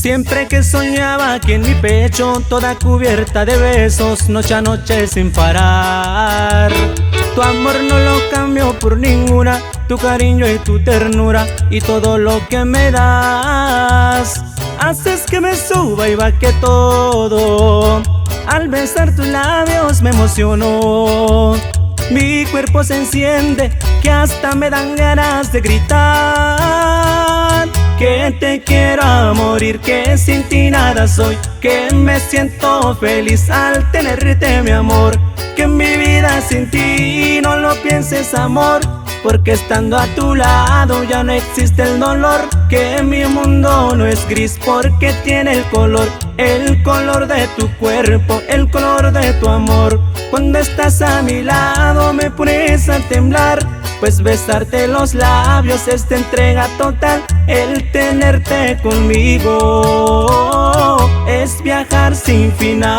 Siempre que soñaba que en mi pecho, toda cubierta de besos, noche a noche sin parar. Tu amor no lo cambio por ninguna, tu cariño y tu ternura y todo lo que me das. Haces que me suba y baje todo. Al besar tus labios me emociono. Mi cuerpo se enciende, que hasta me dan ganas de gritar. Que te quiero a morir, que sin ti nada soy. Que me siento feliz al tenerte, mi amor. Que mi vida sin ti no lo pienses, amor. Porque estando a tu lado ya no existe el dolor. Que mi mundo no es gris porque tiene el color de tu cuerpo, el color de tu amor. Cuando estás a mi lado me pones a temblar, pues besarte los labios es de entrega total. El tenerte conmigo es viajar sin final.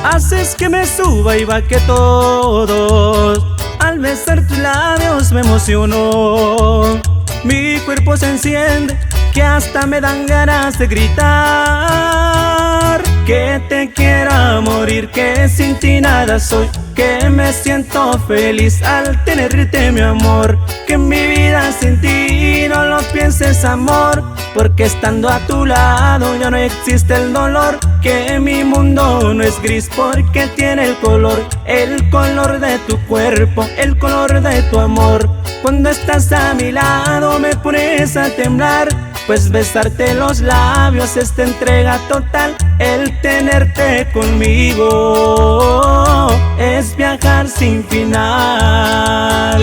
Haces que me suba y baje todo. Al besar tus labios me emociono. Mi cuerpo se enciende, que hasta me dan ganas de gritar. Que te quiero a morir, que sin ti nada soy. Que me siento feliz al tenerte, mi amor. Que mi vida sin ti no lo pienses, amor. Porque estando a tu lado ya no existe el dolor. Que mi mundo no es gris porque tiene el color de tu cuerpo, el color de tu amor. Cuando estás a mi lado me pones a temblar, pues besarte los labios es de entrega total. El tenerte conmigo es viajar sin final.